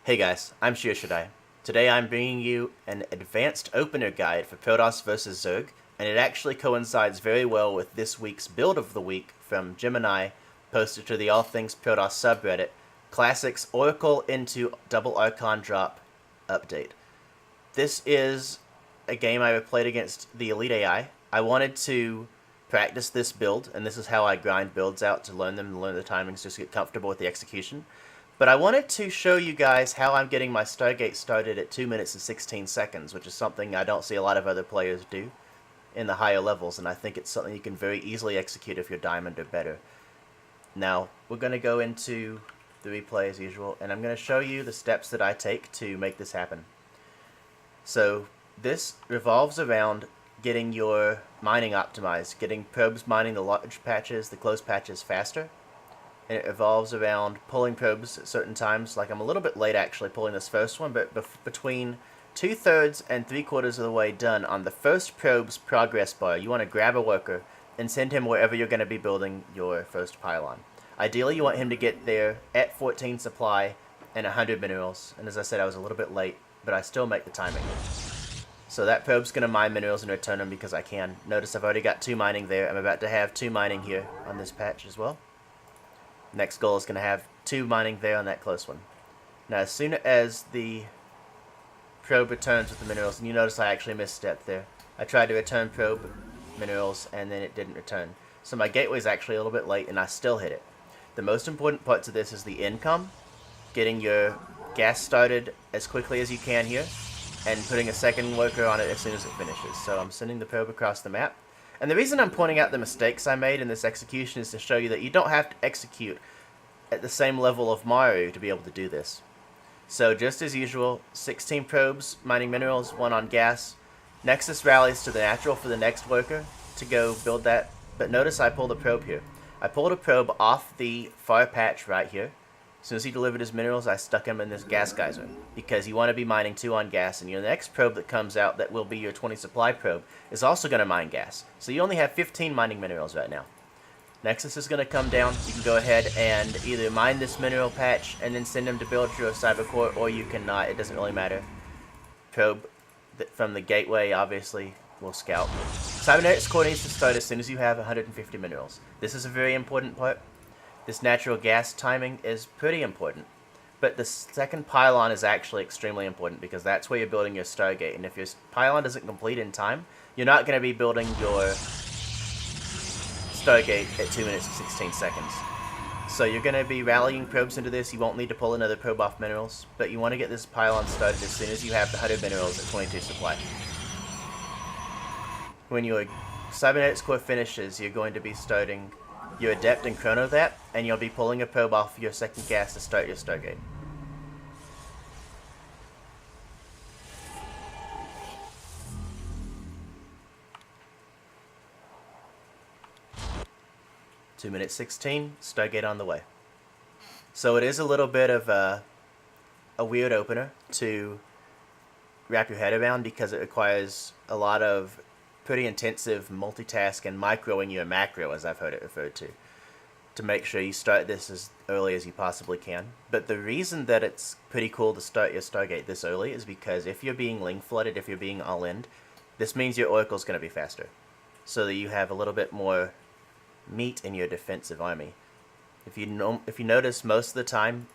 Hey guys, I'm Shyrshadi. Today I'm bringing you an advanced opener guide for Protoss vs Zerg, and it actually coincides very well with this week's build of the week from Gemini, posted to the AllThingsProtoss Subreddit, Classics Oracle into Double Archon Drop update. This is a game I played against the Elite AI. I wanted to practice this build, and this is how I grind builds out to learn them and learn the timings, just to get comfortable with the execution. But I wanted to show you guys how I'm getting my Stargate started at 2 minutes and 16 seconds, which is something I don't see a lot of other players do in the higher levels, and I think it's something you can very easily execute if you're Diamond or better. Now, we're going to go into the replay as usual, and I'm going to show you the steps that I take to make this happen. So, this revolves around getting your mining optimized, getting probes mining the large patches, the close patches faster. And it revolves around pulling probes at certain times. Like, I'm a little bit late actually pulling this first one, but between 2/3 and 3/4 of the way done on the first probe's progress bar, you want to grab a worker and send him wherever you're going to be building your first pylon. Ideally, you want him to get there at 14 supply and 100 minerals. And as I said, I was a little bit late, but I still make the timing. So that probe's going to mine minerals and return them because I can. Notice I've already got 2 mining there. I'm about to have 2 mining here on this patch as well. Next goal is going to have 2 mining there on that close one. Now, as soon as the probe returns with the minerals, and you notice I actually misstepped there. I tried to return probe minerals, and then it didn't return. So my gateway is actually a little bit late, and I still hit it. The most important part to this is the income, getting your gas started as quickly as you can here, and putting a second worker on it as soon as it finishes. So I'm sending the probe across the map. And the reason I'm pointing out the mistakes I made in this execution is to show you that you don't have to execute at the same level of Mario to be able to do this. So just as usual, 16 probes, mining minerals, 1 on gas. Nexus rallies to the natural for the next worker to go build that. But notice I pulled a probe here. I pulled a probe off the far patch right here. As soon as he delivered his minerals, I stuck him in this gas geyser, because you want to be mining 2 on gas, and your next probe that comes out that will be your 20 supply probe is also going to mine gas. So you only have 15 mining minerals right now. Nexus is going to come down. You can go ahead and either mine this mineral patch and then send him to build your cyber core, or you cannot. It doesn't really matter. Probe from the gateway obviously will scout. Cybernetics core needs to start as soon as you have 150 minerals. This is a very important part. This natural gas timing is pretty important, but the second pylon is actually extremely important because that's where you're building your Stargate, and if your pylon doesn't complete in time, you're not going to be building your Stargate at 2 minutes and 16 seconds. So you're going to be rallying probes into this. You won't need to pull another probe off minerals, but you want to get this pylon started as soon as you have the 100 minerals at 22 supply. When your Cybernetics core finishes, you're going to be starting your Adept and Chrono that, and you'll be pulling a probe off your second gas to start your Stargate. Two minutes 16, Stargate on the way. So it is a little bit of a weird opener to wrap your head around because it requires a lot of pretty intensive multitask and microing your macro, as I've heard it referred to make sure you start this as early as you possibly can. But the reason that it's pretty cool to start your Stargate this early is because if you're being link flooded, if you're being all-in, this means your Oracle's going to be faster, so that you have a little bit more meat in your defensive army. If you notice, most of the time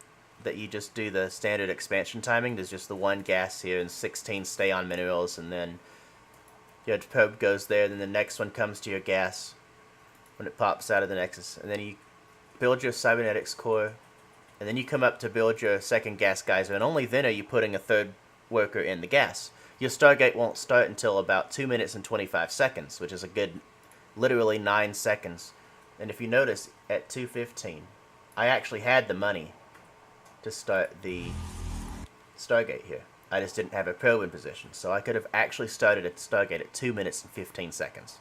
that you just do the standard expansion timing, there's just the 1 gas here and 16 stay on minerals, and then your probe goes there, then the next one comes to your gas when it pops out of the Nexus, and then you build your Cybernetics core, and then you come up to build your second gas geyser, and only then are you putting a third worker in the gas. Your Stargate won't start until about 2 minutes and 25 seconds, which is a good, literally 9 seconds. And if you notice, at 2:15, I actually had the money to start the Stargate here. I just didn't have a probe in position, so I could have actually started a Stargate at 2 minutes and 15 seconds.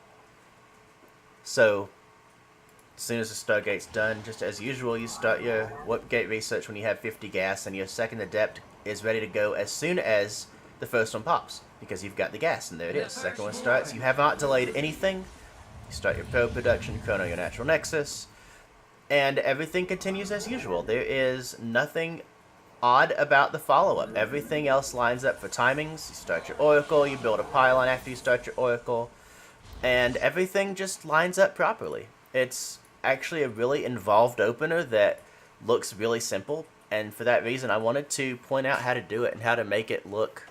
So, as soon as the Stargate's done, just as usual, you start your warp gate research when you have 50 gas, and your second Adept is ready to go as soon as the first one pops, because you've got the gas, and there it is. Second one starts. You have not delayed anything. You start your probe production, chrono your natural Nexus, and everything continues as usual. There is nothing odd about the follow-up. Everything else lines up for timings. You start your oracle, you build a pylon after you start your oracle, and everything just lines up properly. It's actually a really involved opener that looks really simple, and for that reason I wanted to point out how to do it and how to make it look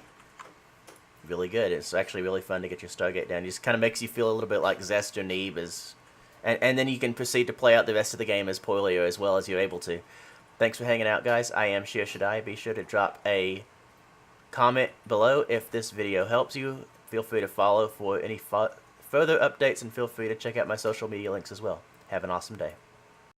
really good. It's actually really fun to get your Stargate down. It just kind of makes you feel a little bit like Zest or Neeb is, and then you can proceed to play out the rest of the game as poorly or as well as you're able to. Thanks for hanging out, guys. I am Shyrshadi. Be sure to drop a comment below if this video helps you. Feel free to follow for any further updates, and feel free to check out my social media links as well. Have an awesome day.